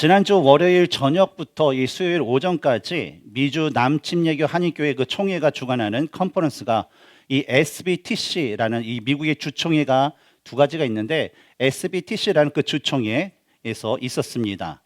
지난주 월요일 저녁부터 이 수요일 오전까지 미주 남침예교 한인교회 그 총회가 주관하는 컨퍼런스가 이 SBTC라는 이 미국의 주총회가 두 가지가 있는데 SBTC라는 그 주총회에서 있었습니다.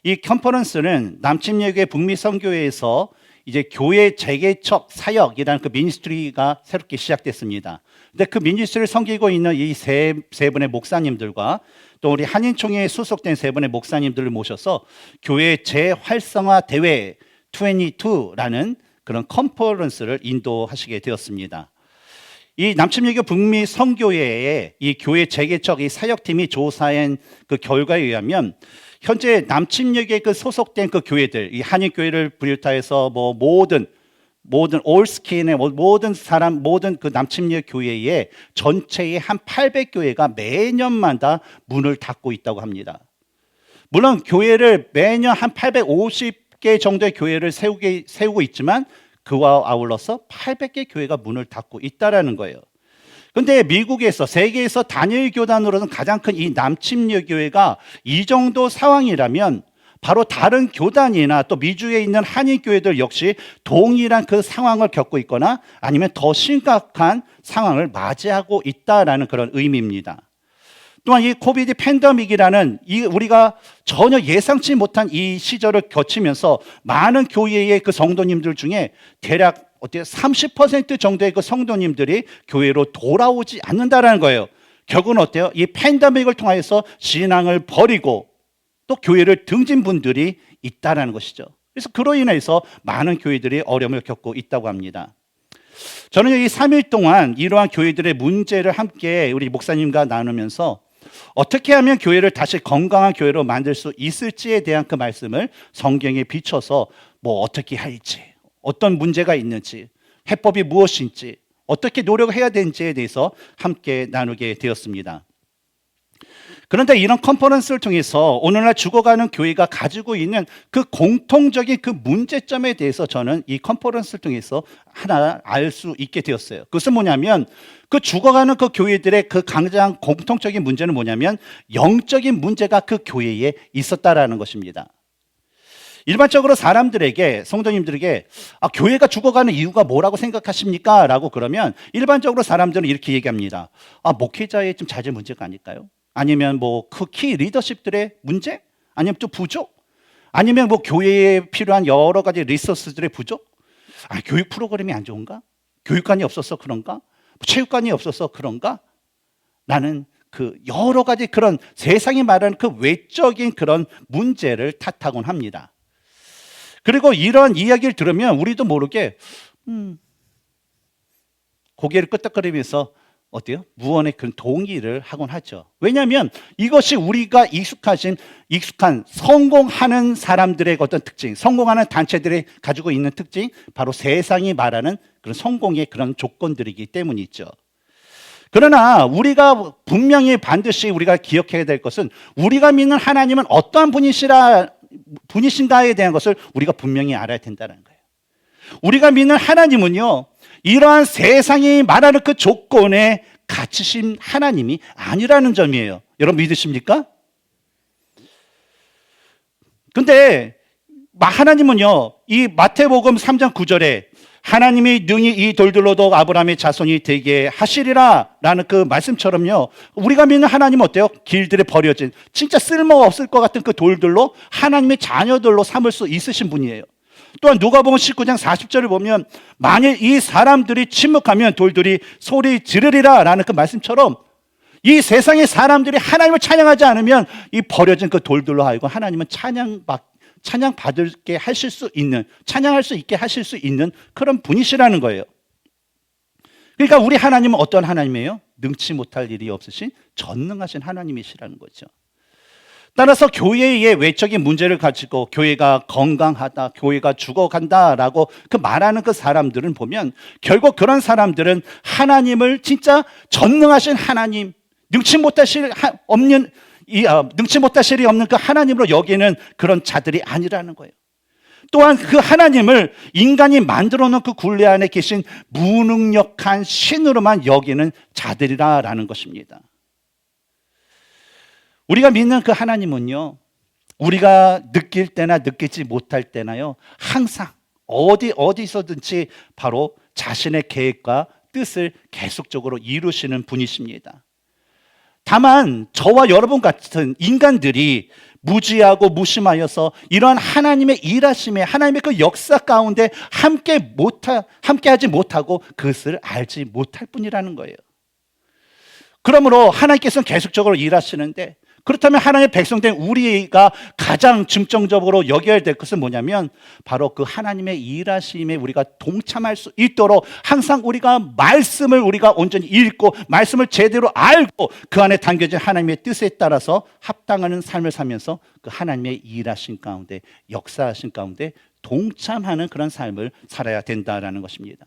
이 컨퍼런스는 남침예교회 북미 선교회에서 이제 교회 재개척 사역이라는 그 미니스트리가 새롭게 시작됐습니다. 근데 그 미니스트리를 섬기고 있는 이 세 분의 목사님들과 또 우리 한인총회에 소속된 세 분의 목사님들을 모셔서 교회 재활성화 대회 22라는 그런 컨퍼런스를 인도하시게 되었습니다. 이 남침예교 북미 선교회의 이 교회 재개척 이 사역팀이 조사한 그 결과에 의하면 현재 남침예교에 그 소속된 그 교회들, 이 한인교회를 비롯해서 뭐 모든 올스킨의 모든 그 남침예교 교회의 전체의 한 800교회가 매년마다 문을 닫고 있다고 합니다. 물론 교회를 매년 한 850개 정도의 교회를 세우고 있지만 그와 아울러서 800개 교회가 문을 닫고 있다라는 거예요. 근데 미국에서 세계에서 단일 교단으로는 가장 큰 이 남침예교 교회가 이 정도 상황이라면 바로 다른 교단이나 또 미주에 있는 한인교회들 역시 동일한 그 상황을 겪고 있거나 아니면 더 심각한 상황을 맞이하고 있다라는 그런 의미입니다. 또한 이 코비드 팬데믹이라는 우리가 전혀 예상치 못한 이 시절을 거치면서 많은 교회의 그 성도님들 중에 대략 30% 정도의 그 성도님들이 교회로 돌아오지 않는다라는 거예요. 결국은 어때요? 이 팬데믹을 통해서 신앙을 버리고 또 교회를 등진 분들이 있다라는 것이죠. 그래서 그로 인해서 많은 교회들이 어려움을 겪고 있다고 합니다. 저는 이 3일 동안 이러한 교회들의 문제를 함께 우리 목사님과 나누면서 어떻게 하면 교회를 다시 건강한 교회로 만들 수 있을지에 대한 그 말씀을 성경에 비춰서 뭐 어떻게 할지, 어떤 문제가 있는지, 해법이 무엇인지, 어떻게 노력을 해야 되는지에 대해서 함께 나누게 되었습니다. 그런데 이런 컨퍼런스를 통해서 오늘날 죽어가는 교회가 가지고 있는 그 공통적인 그 문제점에 대해서 저는 이 컨퍼런스를 통해서 하나 알 수 있게 되었어요. 그것은 뭐냐면 그 죽어가는 그 교회들의 그 가장 공통적인 문제는 뭐냐면 영적인 문제가 그 교회에 있었다라는 것입니다. 일반적으로 사람들에게, 성도님들에게 교회가 죽어가는 이유가 뭐라고 생각하십니까? 라고 그러면 일반적으로 사람들은 이렇게 얘기합니다. 목회자의 좀 자질 문제가 아닐까요? 아니면 뭐 키 리더십들의 문제? 아니면 또 부족? 아니면 뭐 교회에 필요한 여러 가지 리소스들의 부족? 교육 프로그램이 안 좋은가? 교육관이 없어서 그런가? 체육관이 없어서 그런가? 나는 그 여러 가지 그런 세상이 말하는 그 외적인 그런 문제를 탓하곤 합니다. 그리고 이런 이야기를 들으면 우리도 모르게 고개를 끄덕거리면서 어때요? 무언의 그런 동의를 하곤 하죠. 왜냐하면 이것이 우리가 익숙한 성공하는 사람들의 어떤 특징, 성공하는 단체들이 가지고 있는 특징, 바로 세상이 말하는 그런 성공의 그런 조건들이기 때문이죠. 그러나 우리가 분명히 반드시 우리가 기억해야 될 것은 우리가 믿는 하나님은 어떠한 분이신가에 대한 것을 우리가 분명히 알아야 된다는 거예요. 우리가 믿는 하나님은요, 이러한 세상이 말하는 그 조건에 갇히신 하나님이 아니라는 점이에요. 여러분 믿으십니까? 근데 하나님은요, 이 마태복음 3장 9절에 하나님이 능히 이 돌들로도 아브라함의 자손이 되게 하시리라 라는 그 말씀처럼요, 우리가 믿는 하나님은 어때요? 길들에 버려진 진짜 쓸모가 없을 것 같은 그 돌들로 하나님의 자녀들로 삼을 수 있으신 분이에요. 또한 누가복음 19장 40절을 보면 만일 이 사람들이 침묵하면 돌들이 소리 지르리라 라는 그 말씀처럼 이 세상의 사람들이 하나님을 찬양하지 않으면 이 버려진 그 돌들로 하여금 하나님은 찬양받게 하실 수 있는, 찬양할 수 있게 하실 수 있는 그런 분이시라는 거예요. 그러니까 우리 하나님은 어떤 하나님이에요? 능치 못할 일이 없으신 전능하신 하나님이시라는 거죠. 따라서 교회의 외적인 문제를 가지고 교회가 건강하다, 교회가 죽어간다라고 그 말하는 그 사람들은 보면 결국 그런 사람들은 하나님을 진짜 전능하신 하나님, 능치 못하실 일이 없는 그 하나님으로 여기는 그런 자들이 아니라는 거예요. 또한 그 하나님을 인간이 만들어 놓은 그 굴레 안에 계신 무능력한 신으로만 여기는 자들이라는 것입니다. 우리가 믿는 그 하나님은요, 우리가 느낄 때나 느끼지 못할 때나요, 항상 어디서든지 바로 자신의 계획과 뜻을 계속적으로 이루시는 분이십니다. 다만 저와 여러분 같은 인간들이 무지하고 무심하여서 이러한 하나님의 일하심에, 하나님의 그 역사 가운데 함께하지 못하고 그것을 알지 못할 뿐이라는 거예요. 그러므로 하나님께서는 계속적으로 일하시는데, 그렇다면 하나님의 백성된 우리가 가장 중점적으로 여겨야 될 것은 뭐냐면 바로 그 하나님의 일하심에 우리가 동참할 수 있도록 항상 우리가 말씀을 우리가 온전히 읽고 말씀을 제대로 알고 그 안에 담겨진 하나님의 뜻에 따라서 합당하는 삶을 살면서 그 하나님의 일하신 가운데, 역사하신 가운데 동참하는 그런 삶을 살아야 된다라는 것입니다.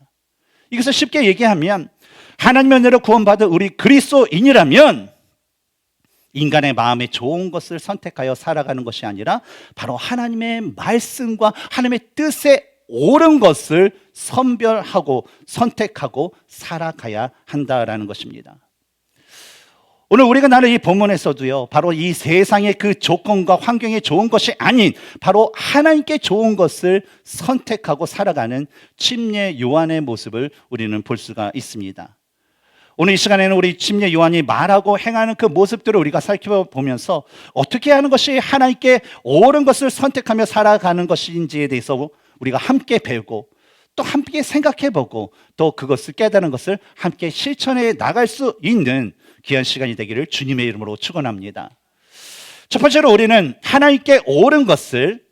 이것을 쉽게 얘기하면 하나님의 은혜로 구원받은 우리 그리스도인이라면 인간의 마음에 좋은 것을 선택하여 살아가는 것이 아니라 바로 하나님의 말씀과 하나님의 뜻에 옳은 것을 선별하고 선택하고 살아가야 한다라는 것입니다. 오늘 우리가 나눈 이 본문에서도요, 바로 이 세상의 그 조건과 환경에 좋은 것이 아닌 바로 하나님께 좋은 것을 선택하고 살아가는 침례 요한의 모습을 우리는 볼 수가 있습니다. 오늘 이 시간에는 우리 침례 요한이 말하고 행하는 그 모습들을 우리가 살펴보면서 어떻게 하는 것이 하나님께 옳은 것을 선택하며 살아가는 것인지에 대해서 우리가 함께 배우고 또 함께 생각해보고 또 그것을 깨달은 것을 함께 실천해 나갈 수 있는 귀한 시간이 되기를 주님의 이름으로 축원합니다. 첫 번째로 우리는 하나님께 옳은 것을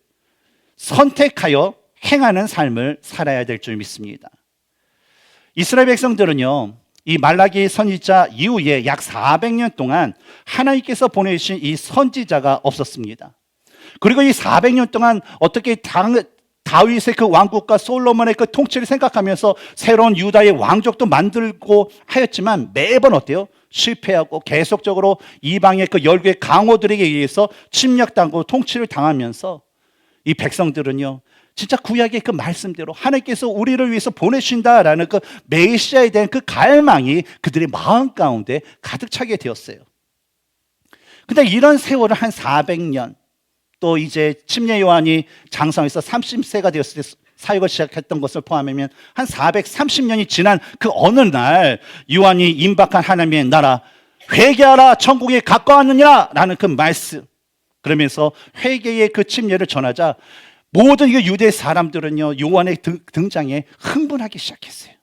선택하여 행하는 삶을 살아야 될 줄 믿습니다. 이스라엘 백성들은요, 이 말라기 선지자 이후에 약 400년 동안 하나님께서 보내주신 이 선지자가 없었습니다. 그리고 이 400년 동안 어떻게 다윗의 그 왕국과 솔로몬의 그 통치를 생각하면서 새로운 유다의 왕족도 만들고 하였지만 매번 어때요? 실패하고 계속적으로 이방의 그 열국의 강호들에게 의해서 침략당하고 통치를 당하면서 이 백성들은요, 진짜 구약의 그 말씀대로 하나님께서 우리를 위해서 보내신다라는 그 메시아에 대한 그 갈망이 그들의 마음 가운데 가득 차게 되었어요. 근데 이런 세월을 한 400년, 또 이제 침례 요한이 장성해서 30세가 되었을 때 사역을 시작했던 것을 포함하면 한 430년이 지난 그 어느 날 요한이 임박한 하나님의 나라, 회개하라 천국에 가까웠느니라 라는 그 말씀, 그러면서 회개의 그 침례를 전하자 모든 유대 사람들은요, 요한의 등장에 흥분하기 시작했어요.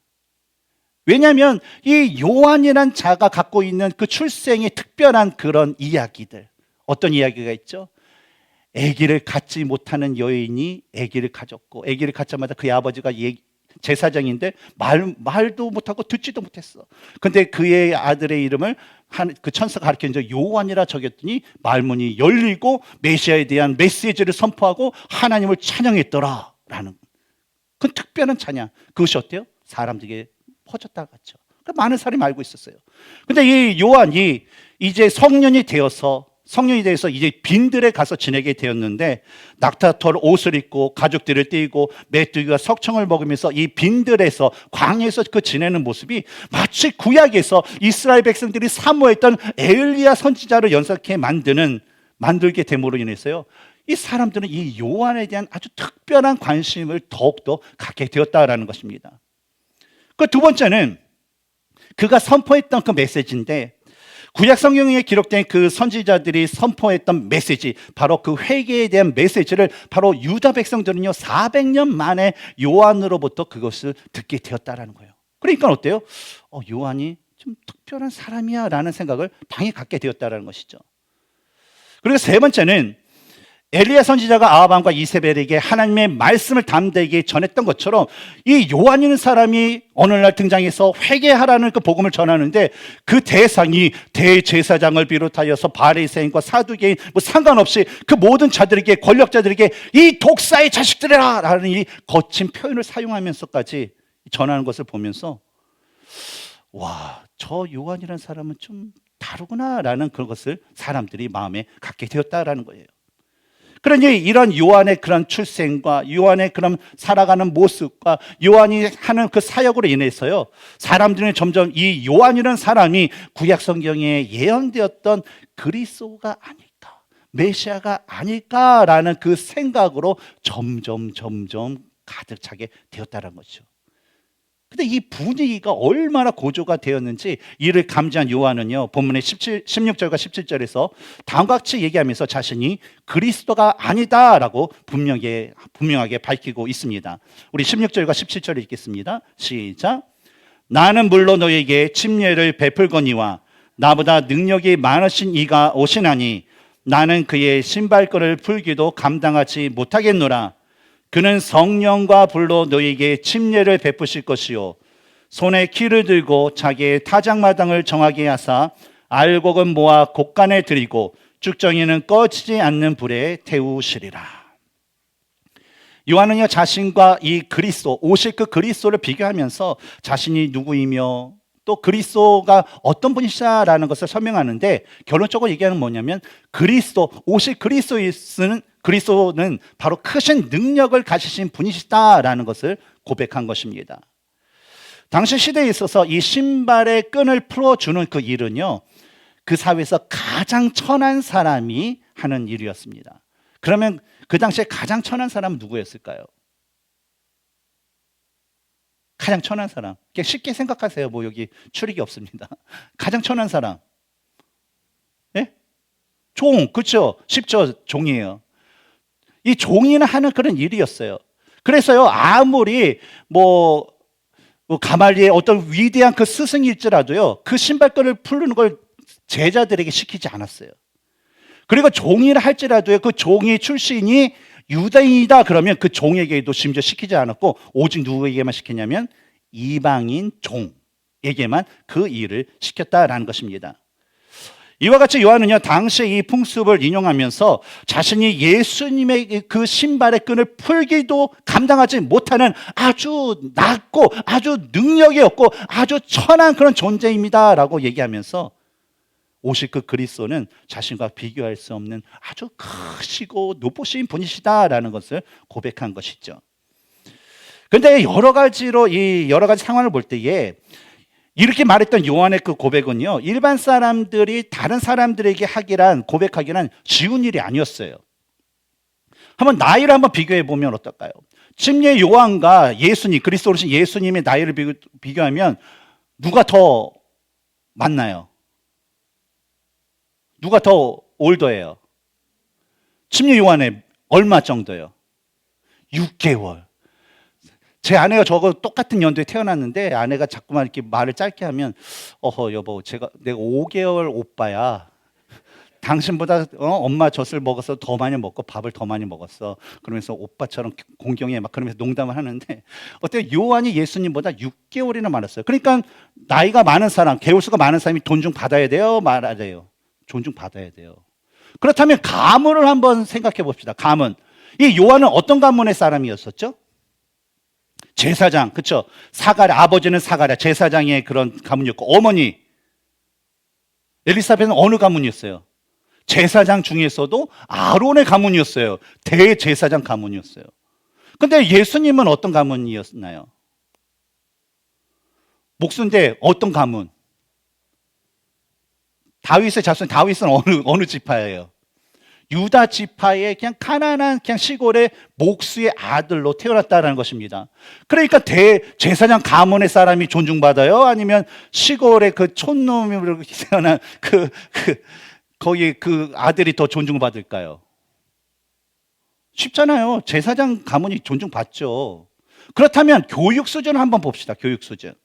왜냐하면 이 요한이란 자가 갖고 있는 그 출생의 특별한 그런 이야기들, 어떤 이야기가 있죠? 아기를 갖지 못하는 여인이 아기를 가졌고, 아기를 갖자마자 그의 아버지가 제사장인데 말도 못하고 듣지도 못했어. 근데 그의 아들의 이름을 그 천사가 가르쳤는데 요한이라 적였더니 말문이 열리고 메시아에 대한 메시지를 선포하고 하나님을 찬양했더라 라는 그 특별한 찬양, 그것이 어때요? 사람들에게 퍼졌다 갔죠. 많은 사람이 알고 있었어요. 근데 이 요한이 이제 성년이 되어서 이제 빈들에 가서 지내게 되었는데, 낙타털 옷을 입고 가죽들을 띠고 메뚜기가 석청을 먹으면서 이 빈들에서 광야에서 그 지내는 모습이 마치 구약에서 이스라엘 백성들이 사모했던 엘리야 선지자를 연상케 만들게 됨으로 인해서요, 이 사람들은 이 요한에 대한 아주 특별한 관심을 더욱더 갖게 되었다라는 것입니다. 그 두 번째는 그가 선포했던 그 메시지인데, 구약 성경에 기록된 그 선지자들이 선포했던 메시지, 바로 그 회개에 대한 메시지를 바로 유다 백성들은요 400년 만에 요한으로부터 그것을 듣게 되었다라는 거예요. 그러니까 어때요? 요한이 좀 특별한 사람이야 라는 생각을 당연히 갖게 되었다라는 것이죠. 그리고 세 번째는 엘리야 선지자가 아합왕과 이세벨에게 하나님의 말씀을 담대하게 전했던 것처럼 이 요한이라는 사람이 어느 날 등장해서 회개하라는 그 복음을 전하는데, 그 대상이 대제사장을 비롯하여서 바리새인과 사두개인 상관없이 그 모든 자들에게, 권력자들에게 이 독사의 자식들이라 라는 이 거친 표현을 사용하면서까지 전하는 것을 보면서 와, 저 요한이라는 사람은 좀 다르구나 라는 그것을 사람들이 마음에 갖게 되었다라는 거예요. 그러니 이런 요한의 그런 출생과 요한의 그런 살아가는 모습과 요한이 하는 그 사역으로 인해서요, 사람들은 점점 이 요한이라는 사람이 구약 성경에 예언되었던 그리스도가 아닐까, 메시아가 아닐까라는 그 생각으로 점점 가득 차게 되었다는 거죠. 근데 이 분위기가 얼마나 고조가 되었는지 이를 감지한 요한은요, 본문의 16절과 17절에서 다음과 같이 얘기하면서 자신이 그리스도가 아니다라고 분명하게 밝히고 있습니다. 우리 16절과 17절 읽겠습니다. 시작. 나는 물론 너에게 침례를 베풀거니와 나보다 능력이 많으신 이가 오시나니 나는 그의 신발끈을 풀기도 감당하지 못하겠노라. 그는 성령과 불로 너에게 침례를 베푸실 것이요 손에 키를 들고 자기의 타작마당을 정하게 하사 알곡은 모아 곡간에 들이고 쭉정이는 꺼지지 않는 불에 태우시리라. 요한은요, 자신과 이 그리스도, 오실 그 그리스도를 비교하면서 자신이 누구이며 또 그리스도가 어떤 분이시다라는 것을 설명하는데, 결론적으로 얘기하는 뭐냐면 그리스도, 오실 그리스도는 바로 크신 능력을 가지신 분이시다라는 것을 고백한 것입니다. 당시 시대에 있어서 이 신발의 끈을 풀어주는 그 일은요, 그 사회에서 가장 천한 사람이 하는 일이었습니다. 그러면 그 당시에 가장 천한 사람은 누구였을까요? 가장 천한 사람. 그냥 쉽게 생각하세요. 뭐 여기 출입이 없습니다. 가장 천한 사람. 네? 종, 그렇죠? 쉽죠? 종이에요. 이 종이는 하는 그런 일이었어요. 그래서요, 아무리 가말리의 어떤 위대한 그 스승일지라도요, 그 신발끈을 풀는 걸 제자들에게 시키지 않았어요. 그리고 종이를 할지라도요, 그 종이 출신이 유대인이다 그러면 그 종에게도 심지어 시키지 않았고, 오직 누구에게만 시켰냐면 이방인 종에게만 그 일을 시켰다라는 것입니다. 이와 같이 요한은요, 당시의 이 풍습을 인용하면서 자신이 예수님의 그 신발의 끈을 풀기도 감당하지 못하는 아주 낮고 아주 능력이 없고 아주 천한 그런 존재입니다라고 얘기하면서 오실 그 그리스도는 자신과 비교할 수 없는 아주 크시고 높으신 분이시다라는 것을 고백한 것이죠. 그런데 여러 가지 상황을 볼 때에 이렇게 말했던 요한의 그 고백은요, 일반 사람들이 다른 사람들에게 고백하기란 쉬운 일이 아니었어요. 한번 나이를 한번 비교해 보면 어떨까요? 침례 요한과 예수님, 그리스도로신 예수님의 나이를 비교하면 누가 더 많나요? 누가 더 올더해요? 침례 요한의 얼마 정도요? 6개월. 제 아내가 저거 똑같은 연도에 태어났는데 아내가 자꾸만 이렇게 말을 짧게 하면 여보, 내가 5개월 오빠야. 당신보다 엄마 젖을 먹어서 더 많이 먹고 밥을 더 많이 먹었어. 그러면서 오빠처럼 공경해 막 그러면서 농담을 하는데, 어때요? 요한이 예수님보다 6개월이나 많았어요. 그러니까 나이가 많은 사람, 개월수가 많은 사람이 존중 받아야 돼요, 말아야 돼요? 존중 받아야 돼요. 그렇다면 가문을 한번 생각해 봅시다. 가문. 이 요한은 어떤 가문의 사람이었었죠? 제사장, 그렇죠? 아버지는 사가랴, 제사장의 그런 가문이었고, 어머니 엘리사벳은 어느 가문이었어요? 제사장 중에서도 아론의 가문이었어요. 대제사장 가문이었어요. 근데 예수님은 어떤 가문이었나요? 목수인데 어떤 가문? 다윗의 자손, 다윗은 어느 지파예요? 유다 지파의 그냥 가난한 그냥 시골의 목수의 아들로 태어났다는 것입니다. 그러니까 대제사장 가문의 사람이 존중받아요? 아니면 시골의 그 촌놈으로 태어난 거기 그 아들이 더 존중받을까요? 쉽잖아요. 제사장 가문이 존중받죠. 그렇다면 교육 수준을 한번 봅시다. 교육 수준.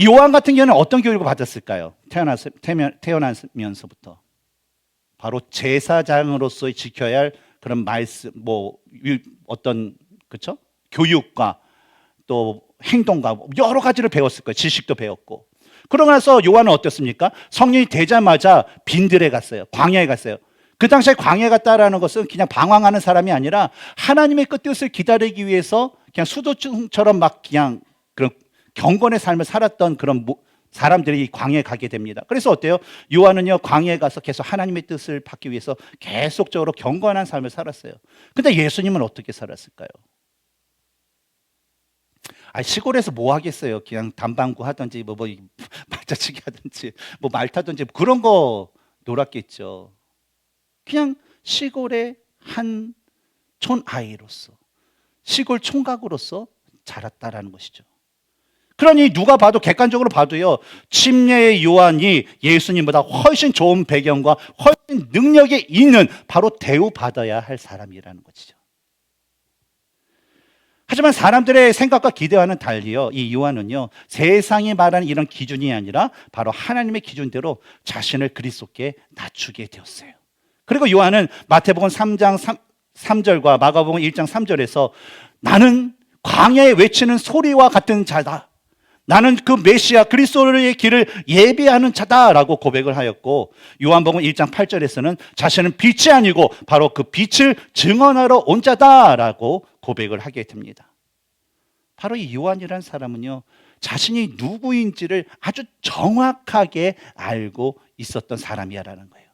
요한 같은 경우는 어떤 교육을 받았을까요? 태어나면서부터. 바로 제사장으로서 지켜야 할 그런 말씀, 어떤, 그쵸? 교육과 또 행동과 여러 가지를 배웠을 거예요. 지식도 배웠고. 그러고 나서 요한은 어땠습니까? 성령이 되자마자 빈들에 갔어요. 광야에 갔어요. 그 당시에 광야에 갔다라는 것은 그냥 방황하는 사람이 아니라 하나님의 그 뜻을 기다리기 위해서 그냥 수도처럼 막 그냥 그런 경건의 삶을 살았던 그런 사람들이 광야에 가게 됩니다. 그래서 어때요? 요한은요, 광야에 가서 계속 하나님의 뜻을 받기 위해서 계속적으로 경건한 삶을 살았어요. 근데 예수님은 어떻게 살았을까요? 시골에서 뭐 하겠어요? 그냥 담방구 하든지 말자치기 하든지 말 타든지 그런 거 놀았겠죠. 그냥 시골의 한 촌 아이로서, 시골 총각으로서 자랐다라는 것이죠. 그러니 누가 봐도, 객관적으로 봐도요, 침례의 요한이 예수님보다 훨씬 좋은 배경과 훨씬 능력이 있는, 바로 대우받아야 할 사람이라는 것이죠. 하지만 사람들의 생각과 기대와는 달리요, 이 요한은요, 세상이 말하는 이런 기준이 아니라 바로 하나님의 기준대로 자신을 그리스도께 낮추게 되었어요. 그리고 요한은 마태복음 3장 3절과 마가복음 1장 3절에서 나는 광야에 외치는 소리와 같은 자다, 나는 그 메시아 그리스도의 길을 예비하는 자다라고 고백을 하였고, 요한복음 1장 8절에서는 자신은 빛이 아니고 바로 그 빛을 증언하러 온 자다라고 고백을 하게 됩니다. 바로 이 요한이라는 사람은요, 자신이 누구인지를 아주 정확하게 알고 있었던 사람이라는 거예요.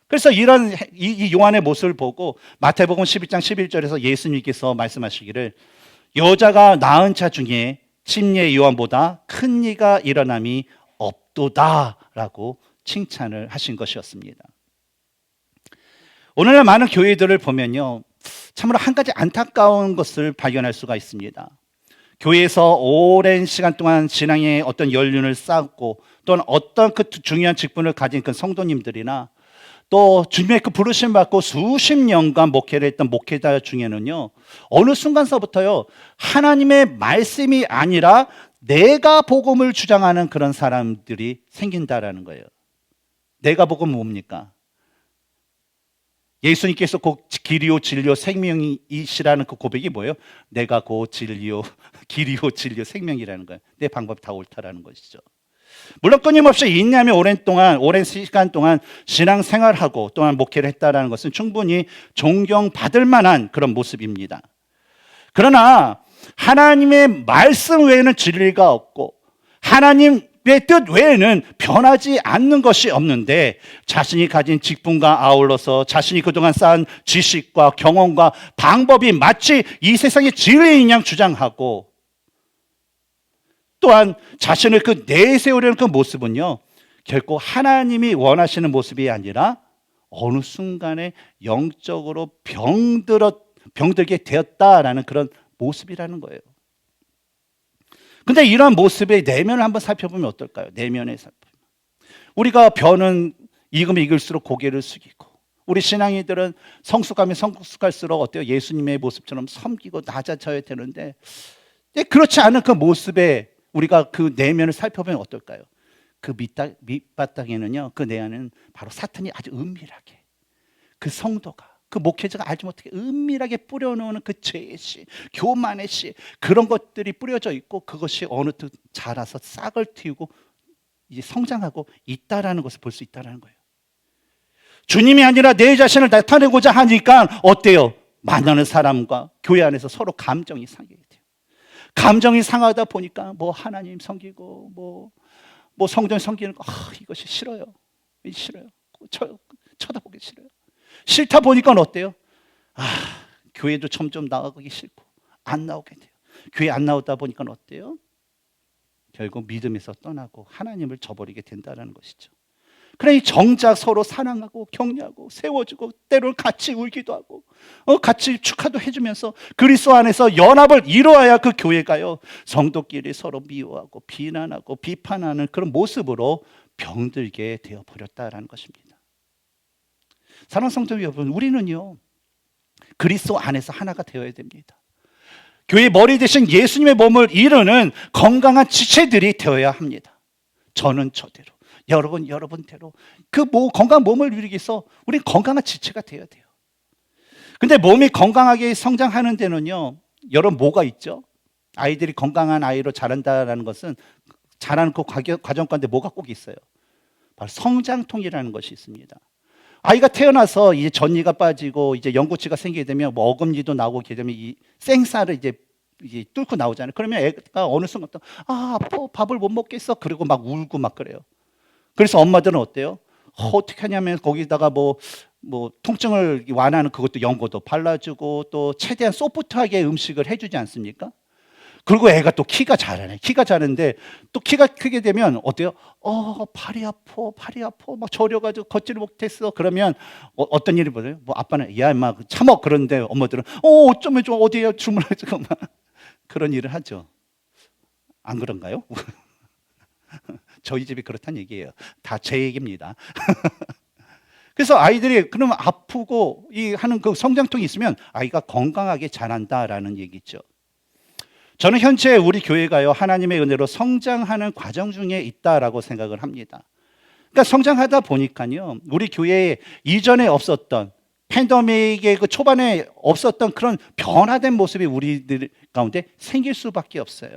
그래서 이런 이 요한의 모습을 보고 마태복음 11장 11절에서 예수님께서 말씀하시기를 여자가 낳은 자 중에 침례 요한보다 큰 이가 일어남이 없도다라고 칭찬을 하신 것이었습니다. 오늘날 많은 교회들을 보면요, 참으로 한 가지 안타까운 것을 발견할 수가 있습니다. 교회에서 오랜 시간 동안 신앙의 어떤 연륜을 쌓고 또는 어떤 그 중요한 직분을 가진 그 성도님들이나 또 주님의 그 부르심 받고 수십 년간 목회를 했던 목회자 중에는요, 어느 순간서부터요, 하나님의 말씀이 아니라 내가 복음을 주장하는 그런 사람들이 생긴다라는 거예요. 내가 복음은 뭡니까? 예수님께서 곧 길이요 진리요 생명이시라는 그 고백이 뭐예요? 내가 곧 진리요 길이요 진리요 생명이라는 거예요. 내 방법이 다 옳다라는 것이죠. 물론 끊임없이 인내하며 오랜 시간 동안 신앙생활하고 또한 목회를 했다라는 것은 충분히 존경받을 만한 그런 모습입니다. 그러나 하나님의 말씀 외에는 진리가 없고 하나님의 뜻 외에는 변하지 않는 것이 없는데, 자신이 가진 직분과 아울러서 자신이 그동안 쌓은 지식과 경험과 방법이 마치 이 세상의 진리인 양 주장하고, 또한 자신을 그 내세우려는 그 모습은요, 결코 하나님이 원하시는 모습이 아니라 어느 순간에 영적으로 병들게 되었다라는 그런 모습이라는 거예요. 근데 이런 모습의 내면을 한번 살펴보면 어떨까요? 내면에 살펴보면 우리가 변은 익으면 익을수록 고개를 숙이고, 우리 신앙이들은 성숙하면 성숙할수록 어때요? 예수님의 모습처럼 섬기고 낮아져야 되는데, 그렇지 않은 그 모습에 우리가 그 내면을 살펴보면 어떨까요? 그 밑바닥에는요, 그 내안은 바로 사탄이 아주 은밀하게, 그 성도가, 그 목회자가 알지 못하게 은밀하게 뿌려놓는 그 죄의 씨, 교만의 씨, 그런 것들이 뿌려져 있고, 그것이 어느 틈 자라서 싹을 틔우고 이제 성장하고 있다라는 것을 볼 수 있다라는 거예요. 주님이 아니라 내 자신을 나타내고자 하니까 어때요? 만나는 사람과 교회 안에서 서로 감정이 상하게 돼요. 감정이 상하다 보니까 뭐 하나님 섬기고 뭐 성전 섬기는 거, 이것이 싫어요. 쳐다보기 싫어요. 싫다 보니까 어때요? 교회도 점점 나가기 싫고 안 나오게 돼요. 교회 안 나오다 보니까 어때요? 결국 믿음에서 떠나고 하나님을 저버리게 된다는 것이죠. 그러니 정작 서로 사랑하고 격려하고 세워주고 때로는 같이 울기도 하고 같이 축하도 해주면서 그리스도 안에서 연합을 이루어야 그 교회가요, 성도끼리 서로 미워하고 비난하고 비판하는 그런 모습으로 병들게 되어버렸다라는 것입니다. 사랑하는 성도 여러분, 우리는요, 그리스도 안에서 하나가 되어야 됩니다. 교회 머리 대신 예수님의 몸을 이루는 건강한 지체들이 되어야 합니다. 저는 저대로, 여러분대로 그 건강한 몸을 이루기 위해서 우리는 건강한 지체가 되어야 돼요. 근데 몸이 건강하게 성장하는 데는요, 여러분 뭐가 있죠? 아이들이 건강한 아이로 자란다는 것은 자라는 그 과정 가운데 뭐가 꼭 있어요? 바로 성장통이라는 것이 있습니다. 아이가 태어나서 이제 전이가 빠지고 이제 영구치가 생기게 되면 뭐 어금니도 나오고 이렇게 되면 이 생살을 이제 뚫고 나오잖아요. 그러면 애가 어느 순간부터 아파, 밥을 못 먹겠어. 그리고 막 울고 막 그래요. 그래서 엄마들은 어때요? 어떻게 하냐면 거기다가 뭐 통증을 완화하는 그것도 연고도 발라주고 또 최대한 소프트하게 음식을 해주지 않습니까? 그리고 애가 또 키가 작아요. 키가 작은데 또 키가 크게 되면 어때요? 팔이 아파. 막 저려가지고 걷지를 못했어. 그러면 어떤 일이 벌어요? 뭐 아빠는 야 임마 참어. 그런데 엄마들은 어쩌면 좀 어디에 주문하지고 막 그런 일을 하죠. 안 그런가요? 저희 집이 그렇다는 얘기예요. 다 제 얘기입니다. 그래서 아이들이 그러면 아프고 하는 그 성장통이 있으면 아이가 건강하게 자란다라는 얘기죠. 저는 현재 우리 교회가요, 하나님의 은혜로 성장하는 과정 중에 있다라고 생각을 합니다. 그러니까 성장하다 보니까요, 우리 교회에 이전에 없었던 팬데믹의 그 초반에 없었던 그런 변화된 모습이 우리들 가운데 생길 수밖에 없어요.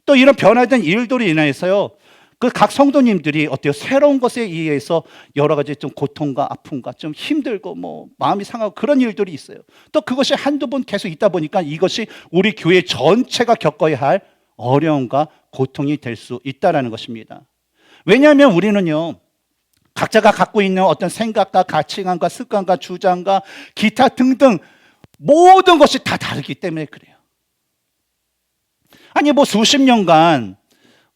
또 이런 변화된 일들로 인해서요, 그 각 성도님들이 어때요? 새로운 것에 의해서 여러 가지 좀 고통과 아픔과 좀 힘들고 뭐 마음이 상하고 그런 일들이 있어요. 또 그것이 한두 번 계속 있다 보니까 이것이 우리 교회 전체가 겪어야 할 어려움과 고통이 될 수 있다는 것입니다. 왜냐하면 우리는요, 각자가 갖고 있는 어떤 생각과 가치관과 습관과 주장과 기타 등등 모든 것이 다 다르기 때문에 그래요. 아니 뭐 수십 년간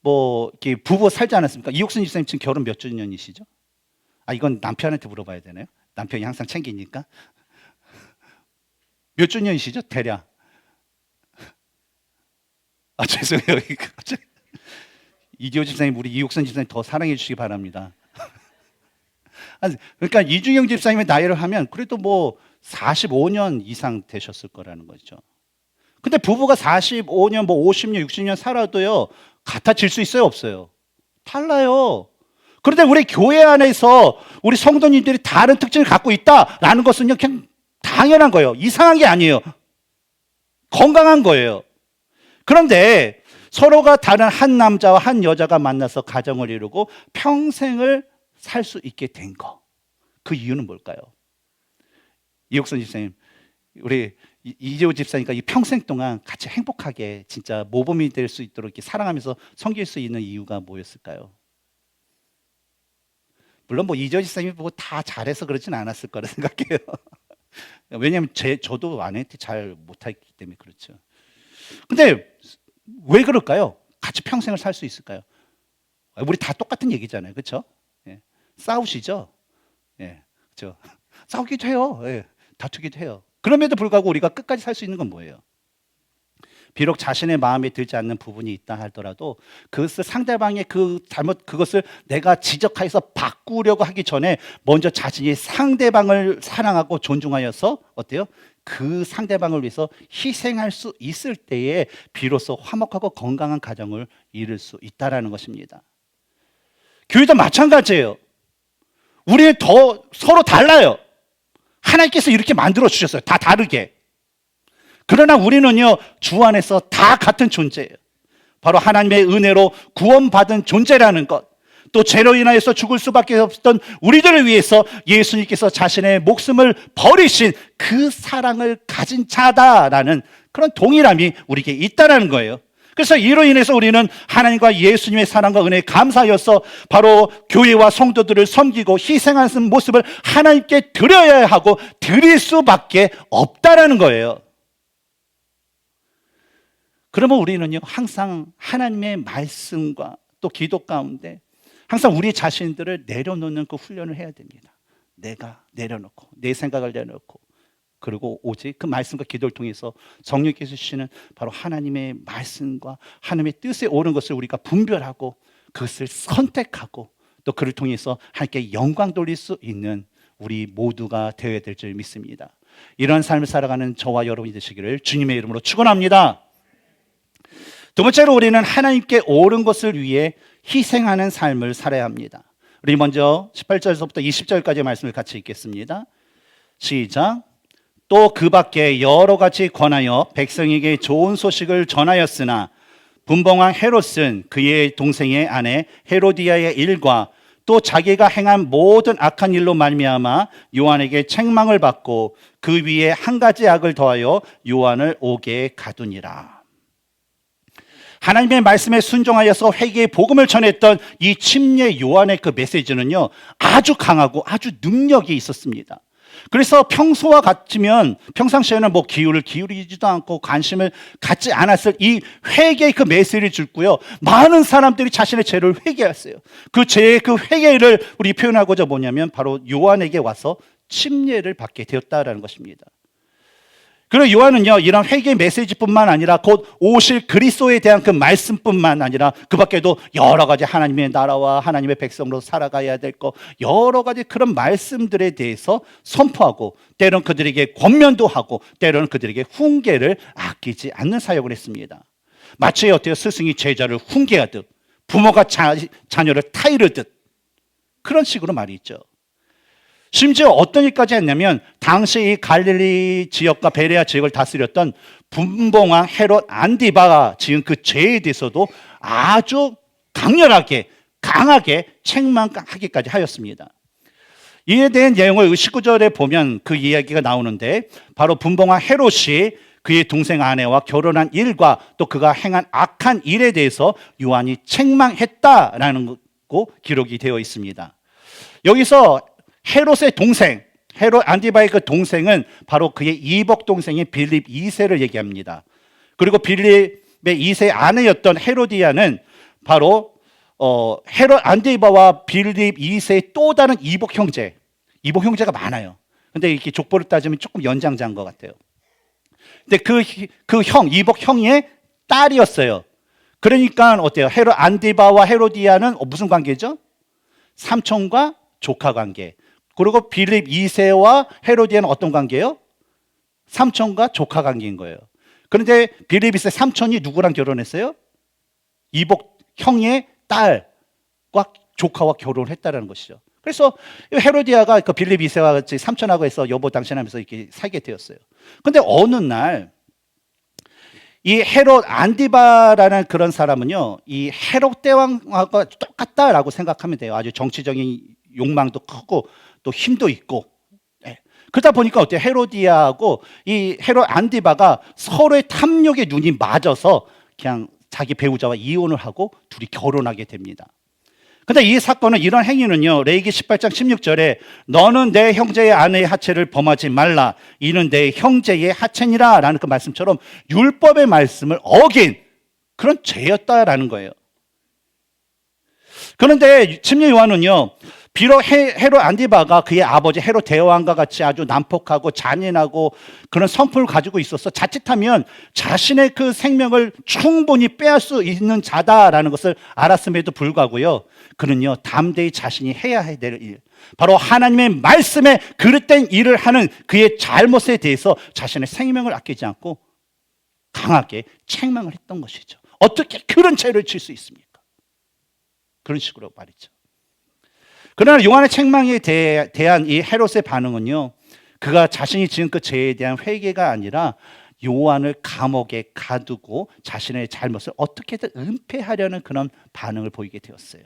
뭐 이렇게 부부 살지 않았습니까? 이옥순 집사님 지금 결혼 몇 주년이시죠? 이건 남편한테 물어봐야 되나요? 남편이 항상 챙기니까. 몇 주년이시죠? 대략. 죄송해요. 이지호 집사님, 우리 이옥순 집사님 더 사랑해 주시기 바랍니다. 그러니까 이중영 집사님의 나이를 하면 그래도 뭐 45년 이상 되셨을 거라는 거죠. 근데 부부가 45년, 뭐 50년, 60년 살아도요, 같아질 수 있어요, 없어요? 달라요. 그런데 우리 교회 안에서 우리 성도님들이 다른 특징을 갖고 있다라는 것은요, 그냥 당연한 거예요. 이상한 게 아니에요. 건강한 거예요. 그런데 서로가 다른 한 남자와 한 여자가 만나서 가정을 이루고 평생을 살 수 있게 된 거. 그 이유는 뭘까요? 이옥선 집사님, 우리 이재호 집사니까 이 평생 동안 같이 행복하게 진짜 모범이 될 수 있도록 이렇게 사랑하면서 섬길 수 있는 이유가 뭐였을까요? 물론 뭐 이재호 집사님이 보고 다 잘해서 그러진 않았을 거라 생각해요. 왜냐하면 저도 아내한테 잘 못했기 때문에 그렇죠. 근데 왜 그럴까요? 같이 평생을 살 수 있을까요? 우리 다 똑같은 얘기잖아요, 그렇죠? 예. 싸우시죠? 예, 그렇죠. 싸우기도 해요. 예. 다투기도 해요. 그럼에도 불구하고 우리가 끝까지 살 수 있는 건 뭐예요? 비록 자신의 마음에 들지 않는 부분이 있다 하더라도 그것을 상대방의 그 잘못, 그것을 내가 지적해서 바꾸려고 하기 전에 먼저 자신이 상대방을 사랑하고 존중하여서 어때요? 그 상대방을 위해서 희생할 수 있을 때에 비로소 화목하고 건강한 가정을 이룰 수 있다는 것입니다. 교회도 마찬가지예요. 우리는 더 서로 달라요. 하나님께서 이렇게 만들어 주셨어요. 다 다르게. 그러나 우리는요, 주 안에서 다 같은 존재예요. 바로 하나님의 은혜로 구원받은 존재라는 것, 또 죄로 인하여서 죽을 수밖에 없었던 우리들을 위해서 예수님께서 자신의 목숨을 버리신 그 사랑을 가진 자다라는 그런 동일함이 우리에게 있다는 거예요. 그래서 이로 인해서 우리는 하나님과 예수님의 사랑과 은혜에 감사하여서 바로 교회와 성도들을 섬기고 희생하는 모습을 하나님께 드려야 하고 드릴 수밖에 없다라는 거예요. 그러면 우리는요, 항상 하나님의 말씀과 또 기도 가운데 항상 우리 자신들을 내려놓는 그 훈련을 해야 됩니다. 내가 내려놓고 내 생각을 내려놓고 그리고 오직 그 말씀과 기도를 통해서 성령께서 주시는 바로 하나님의 말씀과 하나님의 뜻에 옳은 것을 우리가 분별하고 그것을 선택하고 또 그를 통해서 하나님께 영광 돌릴 수 있는 우리 모두가 되어야 될 줄 믿습니다. 이런 삶을 살아가는 저와 여러분이 되시기를 주님의 이름으로 축원합니다. 두 번째로 우리는 하나님께 옳은 것을 위해 희생하는 삶을 살아야 합니다. 우리 먼저 18절에서부터 20절까지의 말씀을 같이 읽겠습니다. 시작. 또 그 밖에 여러 가지 권하여 백성에게 좋은 소식을 전하였으나 분봉왕 헤롯은 그의 동생의 아내 헤로디아의 일과 또 자기가 행한 모든 악한 일로 말미암아 요한에게 책망을 받고 그 위에 한 가지 악을 더하여 요한을 옥에 가두니라. 하나님의 말씀에 순종하여서 회개의 복음을 전했던 이 침례 요한의 그 메시지는요, 아주 강하고 아주 능력이 있었습니다. 그래서 평소와 같으면 평상시에는 뭐 기울을 기울이지도 않고 관심을 갖지 않았을 이 회개의 그 메시지를 줬고요. 많은 사람들이 자신의 죄를 회개했어요. 그 죄의 그 회개를 우리 표현하고자 뭐냐면 바로 요한에게 와서 침례를 받게 되었다라는 것입니다. 그리고 요한은요, 이런 회개 메시지뿐만 아니라 곧 오실 그리스도에 대한 그 말씀뿐만 아니라 그 밖에도 여러 가지 하나님의 나라와 하나님의 백성으로 살아가야 될 것, 여러 가지 그런 말씀들에 대해서 선포하고 때로는 그들에게 권면도 하고 때로는 그들에게 훈계를 아끼지 않는 사역을 했습니다. 마치 어때요? 스승이 제자를 훈계하듯 부모가 자녀를 타이르듯 그런 식으로 말이 있죠. 심지어 어떤 일까지 했냐면 당시 이 갈릴리 지역과 베레아 지역을 다스렸던 분봉왕 헤롯 안디바가 지은 그 죄에 대해서도 아주 강렬하게 강하게 책망하기까지 하였습니다. 이에 대한 내용을 19절에 보면 그 이야기가 나오는데 바로 분봉왕 헤롯이 그의 동생 아내와 결혼한 일과 또 그가 행한 악한 일에 대해서 요한이 책망했다라는 거 기록이 되어 있습니다. 여기서 헤롯의 동생, 헤롯 안디바의 그 동생은 바로 그의 이복 동생인 빌립 2세를 얘기합니다. 그리고 빌립의 2세 아내였던 헤로디아는 바로 헤롯 안디바와 빌립 2세의 또 다른 이복 형제가 많아요. 근데 이렇게 족보를 따지면 조금 연장자인 것 같아요. 근데 그 이복 형의 딸이었어요. 그러니까 어때요? 헤롯 안디바와 헤로디아는 무슨 관계죠? 삼촌과 조카 관계. 그리고 빌립 2세와 헤로디아는 어떤 관계예요? 삼촌과 조카 관계인 거예요. 그런데 빌립 2세 삼촌이 누구랑 결혼했어요? 이복 형의 딸과 조카와 결혼을 했다는 것이죠. 그래서 헤로디아가 그 빌립 2세와 같이 삼촌하고 해서 여보 당신 하면서 이렇게 살게 되었어요. 근데 어느 날 이 헤롯 안디바라는 그런 사람은요, 이 헤롯 대왕과 똑같다라고 생각하면 돼요. 아주 정치적인 욕망도 크고 또 힘도 있고. 네. 그러다 보니까 어때요? 헤로디아하고 이 헤롯 안디바가 서로의 탐욕의 눈이 맞아서 그냥 자기 배우자와 이혼을 하고 둘이 결혼하게 됩니다. 근데 이 사건은 이런 행위는요, 레위기 18장 16절에 너는 내 형제의 아내의 하체를 범하지 말라. 이는 내 형제의 하체니라 라는 그 말씀처럼 율법의 말씀을 어긴 그런 죄였다라는 거예요. 그런데 침례 요한은요, 비록 헤롯 안디바가 그의 아버지 헤롯 대왕과 같이 아주 난폭하고 잔인하고 그런 성품을 가지고 있어서 자칫하면 자신의 그 생명을 충분히 빼앗을 수 있는 자다라는 것을 알았음에도 불구하고요, 그는요 담대히 자신이 해야 될 일, 바로 하나님의 말씀에 그릇된 일을 하는 그의 잘못에 대해서 자신의 생명을 아끼지 않고 강하게 책망을 했던 것이죠. 어떻게 그런 죄를 질 수 있습니까? 그런 식으로 말이죠. 그러나 요한의 책망에 대한 이 헤롯의 반응은요, 그가 자신이 지은 그 죄에 대한 회개가 아니라 요한을 감옥에 가두고 자신의 잘못을 어떻게든 은폐하려는 그런 반응을 보이게 되었어요.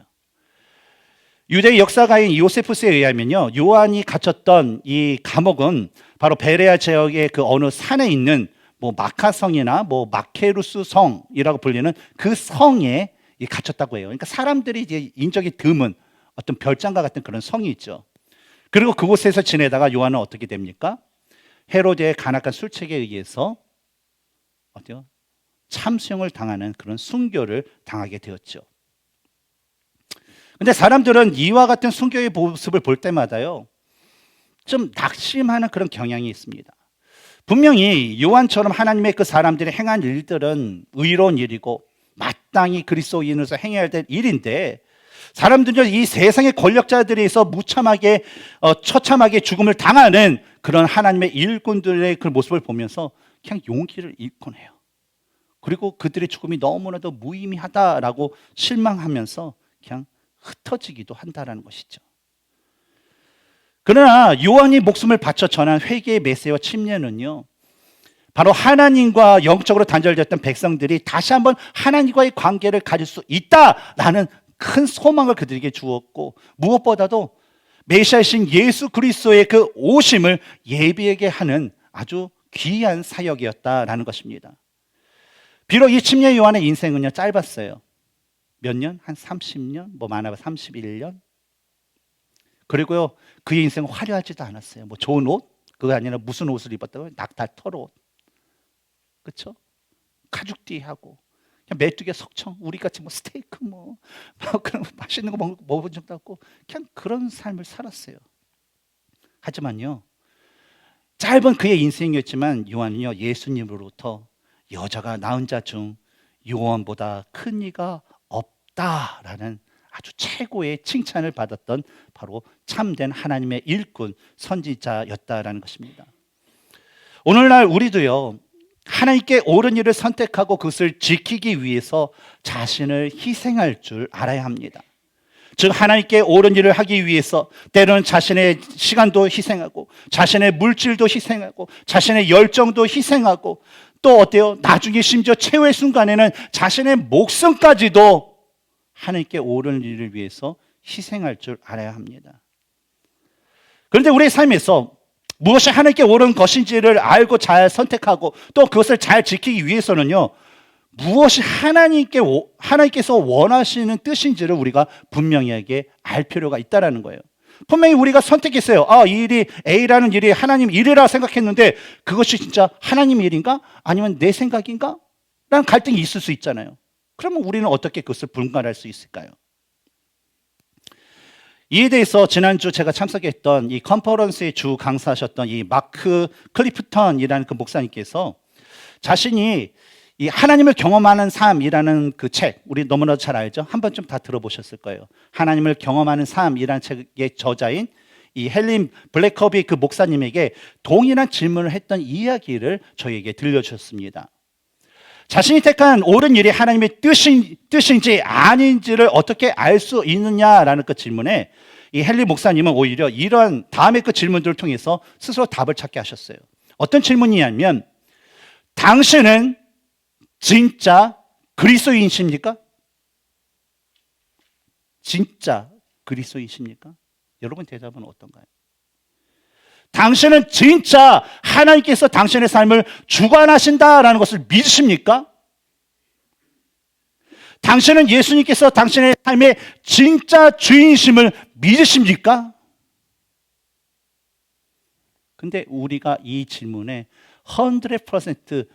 유대 역사가인 요세푸스에 의하면요, 요한이 갇혔던 이 감옥은 바로 베레아 지역의 그 어느 산에 있는 뭐 마카성이나 뭐 마케루스 성이라고 불리는 그 성에 갇혔다고 해요. 그러니까 사람들이 이제 인적이 드문 어떤 별장과 같은 그런 성이 있죠. 그리고 그곳에서 지내다가 요한은 어떻게 됩니까? 헤로데의 간악한 술책에 의해서 어때요? 참수형을 당하는 그런 순교를 당하게 되었죠. 근데 사람들은 이와 같은 순교의 모습을 볼 때마다요, 좀 낙심하는 그런 경향이 있습니다. 분명히 요한처럼 하나님의 그 사람들이 행한 일들은 의로운 일이고 마땅히 그리스도인으로서 행해야 될 일인데, 사람들은 이 세상의 권력자들에서 무참하게 처참하게 죽음을 당하는 그런 하나님의 일꾼들의 그 모습을 보면서 그냥 용기를 잃곤 해요. 그리고 그들의 죽음이 너무나도 무의미하다라고 실망하면서 그냥 흩어지기도 한다라는 것이죠. 그러나 요한이 목숨을 바쳐 전한 회개의 메시지와 침례는요, 바로 하나님과 영적으로 단절됐던 백성들이 다시 한번 하나님과의 관계를 가질 수 있다라는 큰 소망을 그들에게 주었고, 무엇보다도 메시아이신 예수 그리스도의 그 오심을 예비하게 하는 아주 귀한 사역이었다라는 것입니다. 비록 이 침례 요한의 인생은요 짧았어요. 몇 년? 한 30년? 뭐 많아봐 31년? 그리고요 그의 인생은 화려하지도 않았어요. 뭐 좋은 옷, 그거 아니라 무슨 옷을 입었다고? 낙타 털옷. 그렇죠? 가죽띠하고 그냥 메뚜기 석청, 우리같이 뭐 스테이크 뭐 그런 맛있는 거 먹어본 적도 없고 그냥 그런 삶을 살았어요. 하지만요, 짧은 그의 인생이었지만 요한은요, 예수님으로부터 여자가 낳은 자 중 요한보다 큰 이가 없다라는 아주 최고의 칭찬을 받았던 바로 참된 하나님의 일꾼 선지자였다라는 것입니다. 오늘날 우리도요, 하나님께 옳은 일을 선택하고 그것을 지키기 위해서 자신을 희생할 줄 알아야 합니다. 즉 하나님께 옳은 일을 하기 위해서 때로는 자신의 시간도 희생하고 자신의 물질도 희생하고 자신의 열정도 희생하고 또 어때요? 나중에 심지어 최후의 순간에는 자신의 목숨까지도 하나님께 옳은 일을 위해서 희생할 줄 알아야 합니다. 그런데 우리의 삶에서 무엇이 하나님께 옳은 것인지를 알고 잘 선택하고 또 그것을 잘 지키기 위해서는요, 무엇이 하나님께서 원하시는 뜻인지를 우리가 분명하게 알 필요가 있다는 거예요. 분명히 우리가 선택했어요. 이 일이 A라는 일이 하나님 일이라 생각했는데 그것이 진짜 하나님 일인가? 아니면 내 생각인가? 라는 갈등이 있을 수 있잖아요. 그러면 우리는 어떻게 그것을 분간할 수 있을까요? 이에 대해서 지난주 제가 참석했던 이 컨퍼런스의 주 강사하셨던 이 마크 클리프턴이라는 그 목사님께서 자신이 이 하나님을 경험하는 삶이라는 그 책, 우리 너무나도 잘 알죠? 한 번쯤 다 들어보셨을 거예요. 하나님을 경험하는 삶이라는 책의 저자인 이 헬린 블랙커비 그 목사님에게 동일한 질문을 했던 이야기를 저에게 들려주셨습니다. 자신이 택한 옳은 일이 하나님의 뜻인지 아닌지를 어떻게 알 수 있느냐라는 그 질문에 이 헨리 목사님은 오히려 이런 다음의 그 질문들을 통해서 스스로 답을 찾게 하셨어요. 어떤 질문이냐면, 당신은 진짜 그리스도인이십니까? 진짜 그리스도인이십니까? 여러분 대답은 어떤가요? 당신은 진짜 하나님께서 당신의 삶을 주관하신다라는 것을 믿으십니까? 당신은 예수님께서 당신의 삶의 진짜 주인심을 믿으십니까? 근데 우리가 이 질문에 100%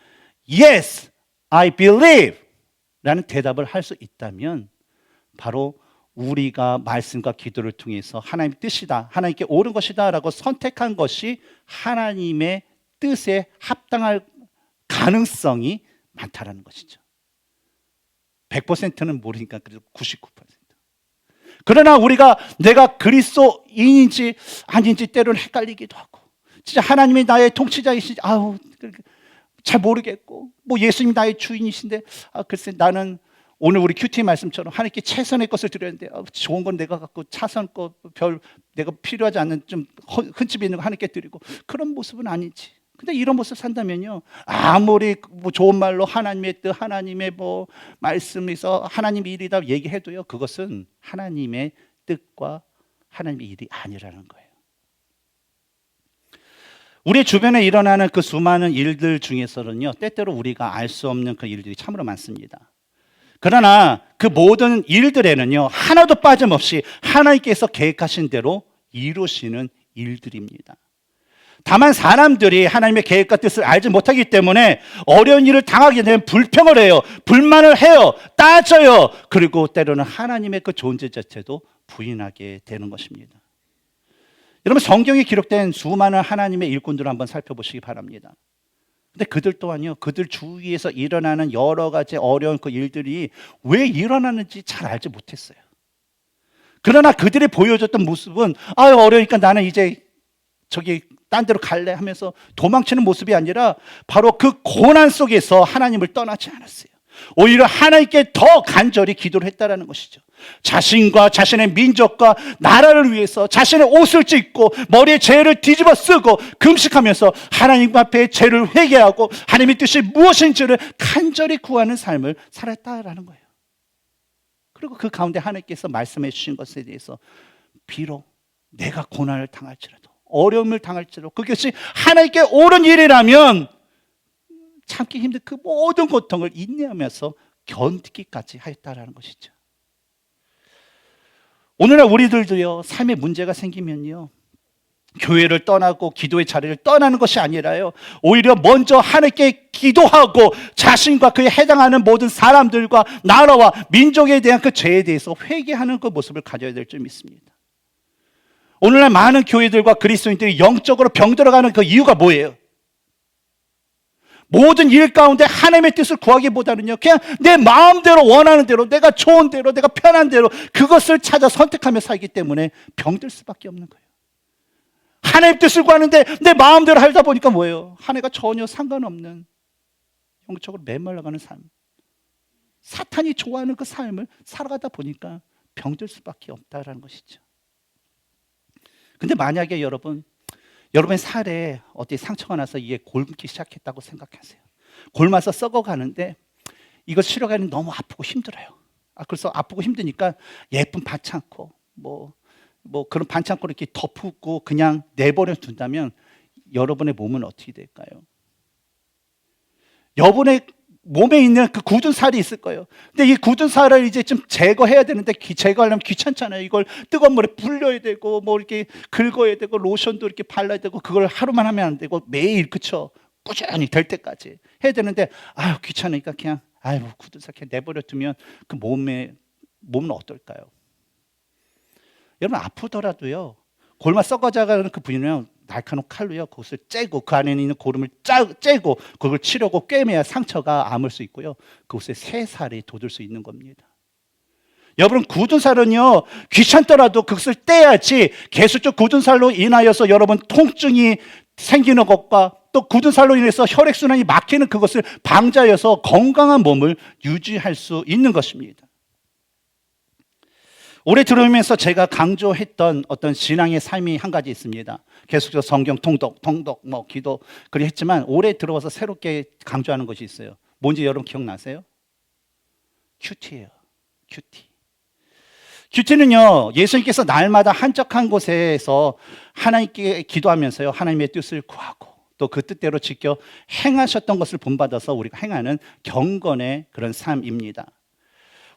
Yes, I believe 라는 대답을 할 수 있다면 바로 우리가 말씀과 기도를 통해서 하나님의 뜻이다, 하나님께 옳은 것이다 라고 선택한 것이 하나님의 뜻에 합당할 가능성이 많다라는 것이죠. 100%는 모르니까 그래도 99%. 그러나 우리가 내가 그리스도인인지 아닌지 때로는 헷갈리기도 하고, 진짜 하나님이 나의 통치자이신지 잘 모르겠고, 뭐 예수님이 나의 주인이신데 글쎄 나는 오늘 우리 큐티 말씀처럼 하나님께 최선의 것을 드렸는데 좋은 건 내가 갖고 차선 거 별 내가 필요하지 않는 좀 흠집이 있는 거 하나님께 드리고, 그런 모습은 아니지. 근데 이런 모습 산다면요, 아무리 뭐 좋은 말로 하나님의 뜻, 하나님의 뭐 말씀에서 하나님의 일이다 얘기해도요, 그것은 하나님의 뜻과 하나님의 일이 아니라는 거예요. 우리 주변에 일어나는 그 수많은 일들 중에서는요, 때때로 우리가 알 수 없는 그 일들이 참으로 많습니다. 그러나 그 모든 일들에는요, 하나도 빠짐없이 하나님께서 계획하신 대로 이루시는 일들입니다. 다만 사람들이 하나님의 계획과 뜻을 알지 못하기 때문에 어려운 일을 당하게 되면 불평을 해요, 불만을 해요, 따져요. 그리고 때로는 하나님의 그 존재 자체도 부인하게 되는 것입니다. 여러분, 성경에 기록된 수많은 하나님의 일꾼들을 한번 살펴보시기 바랍니다. 근데 그들 또한요, 그들 주위에서 일어나는 여러 가지 어려운 그 일들이 왜 일어나는지 잘 알지 못했어요. 그러나 그들이 보여줬던 모습은 어려우니까 나는 이제 저기 딴 데로 갈래 하면서 도망치는 모습이 아니라 바로 그 고난 속에서 하나님을 떠나지 않았어요. 오히려 하나님께 더 간절히 기도를 했다라는 것이죠. 자신과 자신의 민족과 나라를 위해서 자신의 옷을 찢고 머리에 죄를 뒤집어 쓰고 금식하면서 하나님 앞에 죄를 회개하고 하나님의 뜻이 무엇인지를 간절히 구하는 삶을 살았다라는 거예요. 그리고 그 가운데 하나님께서 말씀해 주신 것에 대해서 비록 내가 고난을 당할지라도, 어려움을 당할지라도, 그것이 하나님께 옳은 일이라면 참기 힘든 그 모든 고통을 인내하면서 견디기까지 하였다라는 것이죠. 오늘날 우리들도요, 삶에 문제가 생기면요, 교회를 떠나고 기도의 자리를 떠나는 것이 아니라요, 오히려 먼저 하나님께 기도하고 자신과 그에 해당하는 모든 사람들과 나라와 민족에 대한 그 죄에 대해서 회개하는 그 모습을 가져야 될 줄 믿습니다. 오늘날 많은 교회들과 그리스도인들이 영적으로 병들어가는 그 이유가 뭐예요? 모든 일 가운데 하나님의 뜻을 구하기보다는요, 그냥 내 마음대로 원하는 대로, 내가 좋은 대로, 내가 편한 대로 그것을 찾아 선택하며 살기 때문에 병들 수밖에 없는 거예요. 하나님의 뜻을 구하는데 내 마음대로 하다 보니까 뭐예요? 하나님과 전혀 상관없는 영적으로 메말라가는 삶, 사탄이 좋아하는 그 삶을 살아가다 보니까 병들 수밖에 없다라는 것이죠. 근데 만약에 여러분의 살에 어디 상처가 나서 이게 곪기 시작했다고 생각하세요. 곪아서 썩어가는데 이걸 치료하기는 너무 아프고 힘들어요. 그래서 아프고 힘드니까 예쁜 반창고 뭐 그런 반창고를 이렇게 덮고 그냥 내버려 둔다면 여러분의 몸은 어떻게 될까요? 여러분의 몸에 있는 그 굳은 살이 있을 거예요. 근데 이 굳은 살을 이제 좀 제거해야 되는데 제거하려면 귀찮잖아요. 이걸 뜨거운 물에 불려야 되고 뭐 이렇게 긁어야 되고 로션도 이렇게 발라야 되고 그걸 하루만 하면 안 되고 매일 그쵸? 꾸준히 될 때까지 해야 되는데 귀찮으니까 그냥 굳은 살 그냥 내버려 두면 그 몸은 어떨까요? 여러분 아프더라도요, 골마 썩어져가는 그 부위는 날카로운 칼로요 그것을 째고 그 안에 있는 고름을 째고 그걸 치려고 꿰매야 상처가 아물 수 있고요, 그곳에 새 살이 돋을 수 있는 겁니다. 여러분 굳은 살은요 귀찮더라도 그것을 떼야지 계속적 굳은 살로 인하여서 여러분 통증이 생기는 것과 또 굳은 살로 인해서 혈액순환이 막히는 그것을 방지하여서 건강한 몸을 유지할 수 있는 것입니다. 올해 들으면서 제가 강조했던 어떤 신앙의 삶이 한 가지 있습니다. 계속해서 성경 통독, 기도 그리 했지만 올해 들어와서 새롭게 강조하는 것이 있어요. 뭔지 여러분 기억나세요? 큐티예요. 큐티는요, 예수님께서 날마다 한적한 곳에서 하나님께 기도하면서요, 하나님의 뜻을 구하고 또 그 뜻대로 지켜 행하셨던 것을 본받아서 우리가 행하는 경건의 그런 삶입니다.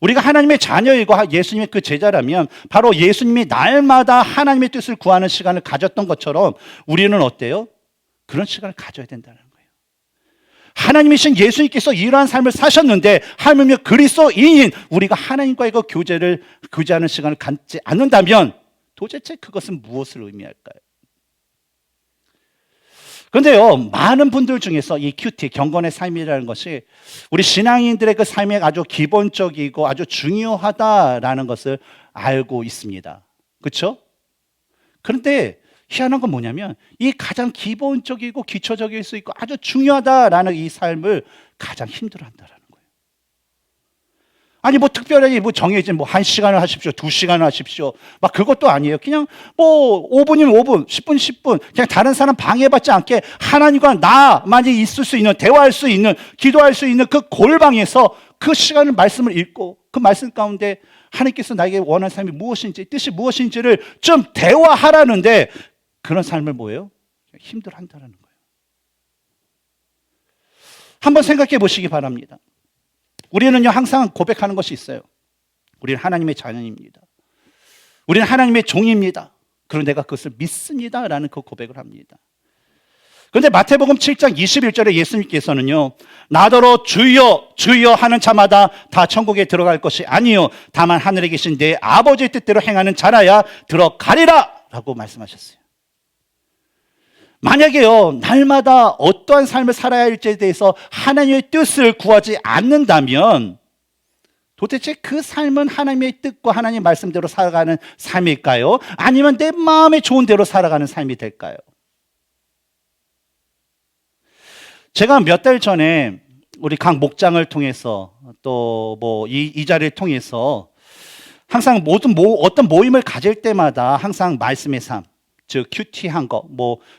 우리가 하나님의 자녀이고 예수님의 그 제자라면 바로 예수님이 날마다 하나님의 뜻을 구하는 시간을 가졌던 것처럼 우리는 어때요? 그런 시간을 가져야 된다는 거예요. 하나님이신 예수님께서 이러한 삶을 사셨는데 하물며 그리스도인인 우리가 하나님과의 그 교제하는 시간을 갖지 않는다면 도대체 그것은 무엇을 의미할까요? 그런데요, 많은 분들 중에서 이 큐티, 경건의 삶이라는 것이 우리 신앙인들의 그 삶에 아주 기본적이고 아주 중요하다라는 것을 알고 있습니다. 그렇죠? 그런데 희한한 건 뭐냐면 이 가장 기본적이고 기초적일 수 있고 아주 중요하다라는 이 삶을 가장 힘들어한다라는 거예요. 아니 특별하게 정해진 1시간을 하십시오, 2시간을 하십시오, 막 그것도 아니에요. 그냥 5분이면 5분, 10분 10분 그냥 다른 사람 방해받지 않게 하나님과 나만이 있을 수 있는, 대화할 수 있는, 기도할 수 있는 그 골방에서 그 시간을 말씀을 읽고 그 말씀 가운데 하나님께서 나에게 원하는 삶이 무엇인지, 뜻이 무엇인지를 좀 대화하라는데 그런 삶을 뭐예요? 힘들어한다는 거예요. 한번 생각해 보시기 바랍니다. 우리는요 항상 고백하는 것이 있어요. 우리는 하나님의 자녀입니다. 우리는 하나님의 종입니다. 그리고 내가 그것을 믿습니다 라는 그 고백을 합니다. 그런데 마태복음 7장 21절에 예수님께서는요, 나더러 주여 주여 하는 자마다 다 천국에 들어갈 것이 아니요 다만 하늘에 계신 내 아버지의 뜻대로 행하는 자라야 들어가리라 라고 말씀하셨어요. 만약에요 날마다 어떠한 삶을 살아야 할지에 대해서 하나님의 뜻을 구하지 않는다면 도대체 그 삶은 하나님의 뜻과 하나님의 말씀대로 살아가는 삶일까요? 아니면 내 마음에 좋은 대로 살아가는 삶이 될까요? 제가 몇 달 전에 우리 각 목장을 통해서 또 이 자리를 통해서 항상 어떤 모임을 가질 때마다 항상 말씀의 삶, 즉 큐티한 거,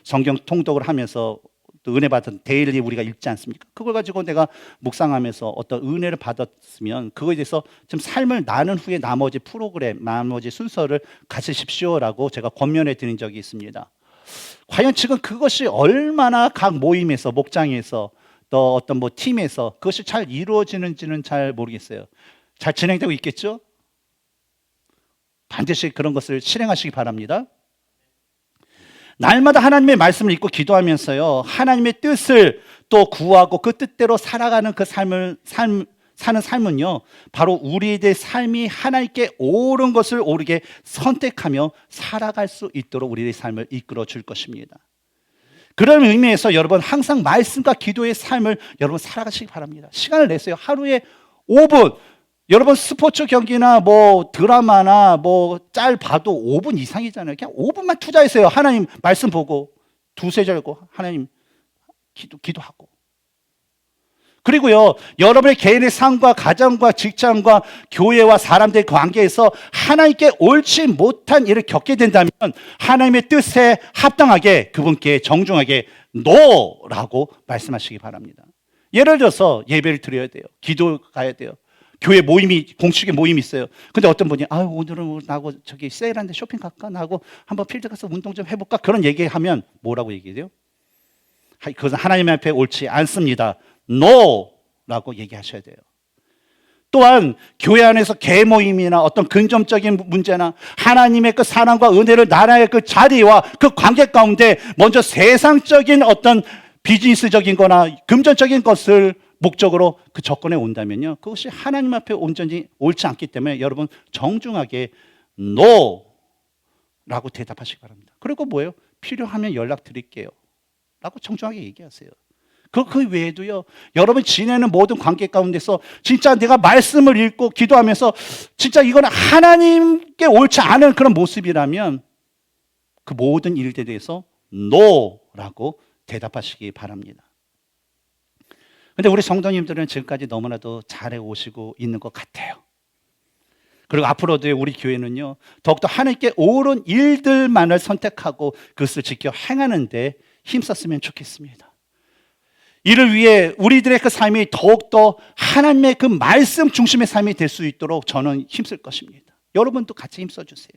성경 통독을 하면서 또 은혜 받은 데일리 우리가 읽지 않습니까? 그걸 가지고 내가 묵상하면서 어떤 은혜를 받았으면 그거에 대해서 좀 삶을 나눈 후에 나머지 프로그램, 나머지 순서를 가지십시오라고 제가 권면해 드린 적이 있습니다. 과연 지금 그것이 얼마나 각 모임에서, 목장에서 또 어떤 팀에서 그것이 잘 이루어지는지는 잘 모르겠어요. 잘 진행되고 있겠죠? 반드시 그런 것을 실행하시기 바랍니다. 날마다 하나님의 말씀을 읽고 기도하면서요, 하나님의 뜻을 또 구하고 그 뜻대로 살아가는 그 사는 삶은요, 바로 우리의 삶이 하나님께 옳은 것을 옳게 선택하며 살아갈 수 있도록 우리의 삶을 이끌어 줄 것입니다. 그런 의미에서 여러분 항상 말씀과 기도의 삶을 여러분 살아가시기 바랍니다. 시간을 내세요. 하루에 5분. 여러분 스포츠 경기나 뭐 드라마나 뭐 짤 봐도 5분 이상이잖아요. 그냥 5분만 투자하세요. 하나님 말씀 보고 두세 절고 하나님 기도하고. 그리고요, 여러분의 개인의 삶과 가정과 직장과 교회와 사람들의 관계에서 하나님께 옳지 못한 일을 겪게 된다면 하나님의 뜻에 합당하게 그분께 정중하게 NO라고 말씀하시기 바랍니다. 예를 들어서 예배를 드려야 돼요. 기도 가야 돼요. 교회 모임이, 공식의 모임이 있어요. 근데 어떤 분이, 오늘은 나하고 저기 세일한데 쇼핑 갈까? 나하고 한번 필드 가서 운동 좀 해볼까? 그런 얘기하면 뭐라고 얘기해요? 그것은 하나님 앞에 옳지 않습니다. NO라고 얘기하셔야 돼요. 또한 교회 안에서 개모임이나 어떤 근점적인 문제나 하나님의 그 사랑과 은혜를 나라의 그 자리와 그 관계 가운데 먼저 세상적인 어떤 비즈니스적인 거나 금전적인 것을 목적으로 그 접근에 온다면요, 그것이 하나님 앞에 온전히 옳지 않기 때문에 여러분 정중하게 NO라고 대답하시기 바랍니다. 그리고 뭐예요? 필요하면 연락드릴게요 라고 정중하게 얘기하세요. 그 외에도요, 여러분 지내는 모든 관계 가운데서 진짜 내가 말씀을 읽고 기도하면서 진짜 이건 하나님께 옳지 않은 그런 모습이라면 그 모든 일들에 대해서 NO라고 대답하시기 바랍니다. 근데 우리 성도님들은 지금까지 너무나도 잘해 오시고 있는 것 같아요. 그리고 앞으로도 우리 교회는요, 더욱더 하나님께 옳은 일들만을 선택하고 그것을 지켜 행하는 데 힘썼으면 좋겠습니다. 이를 위해 우리들의 그 삶이 더욱더 하나님의 그 말씀 중심의 삶이 될 수 있도록 저는 힘쓸 것입니다. 여러분도 같이 힘써주세요.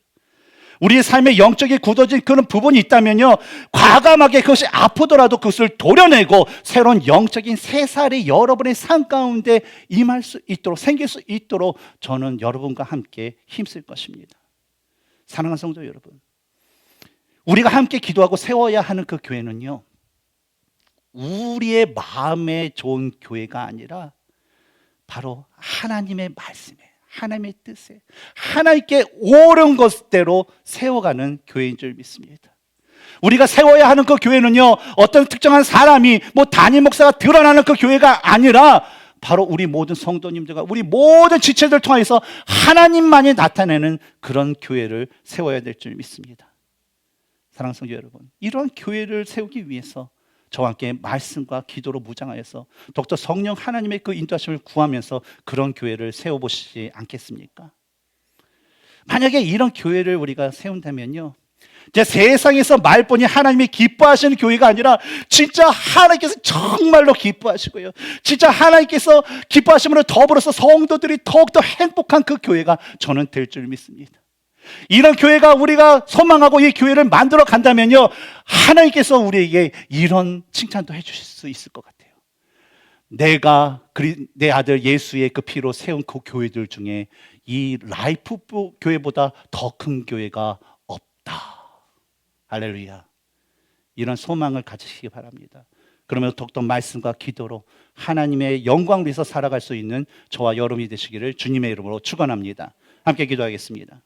우리의 삶에 영적이 굳어진 그런 부분이 있다면요, 과감하게 그것이 아프더라도 그것을 도려내고 새로운 영적인 새살이 여러분의 삶 가운데 임할 수 있도록, 생길 수 있도록 저는 여러분과 함께 힘쓸 것입니다. 사랑하는 성도 여러분, 우리가 함께 기도하고 세워야 하는 그 교회는요, 우리의 마음에 좋은 교회가 아니라 바로 하나님의 말씀에, 하나님의 뜻에, 하나님께 옳은 것대로 세워가는 교회인 줄 믿습니다. 우리가 세워야 하는 그 교회는요, 어떤 특정한 사람이 뭐 담임 목사가 드러나는 그 교회가 아니라 바로 우리 모든 성도님들과 우리 모든 지체들 통해서 하나님만이 나타내는 그런 교회를 세워야 될 줄 믿습니다. 사랑하는 성도 여러분, 이런 교회를 세우기 위해서 저와 함께 말씀과 기도로 무장하여서 더욱더 성령 하나님의 그 인도하심을 구하면서 그런 교회를 세워보시지 않겠습니까? 만약에 이런 교회를 우리가 세운다면요, 이제 세상에서 말뿐이 하나님이 기뻐하시는 교회가 아니라 진짜 하나님께서 정말로 기뻐하시고요, 진짜 하나님께서 기뻐하심으로 더불어서 성도들이 더욱더 행복한 그 교회가 저는 될 줄 믿습니다. 이런 교회가 우리가 소망하고 이 교회를 만들어 간다면요, 하나님께서 우리에게 이런 칭찬도 해주실 수 있을 것 같아요. 내가 내 아들 예수의 그 피로 세운 그 교회들 중에 이 라이프 교회보다 더 큰 교회가 없다. 할렐루야. 이런 소망을 가지시기 바랍니다. 그러면 더욱더 말씀과 기도로 하나님의 영광을 위해서 살아갈 수 있는 저와 여러분이 되시기를 주님의 이름으로 축원합니다. 함께 기도하겠습니다.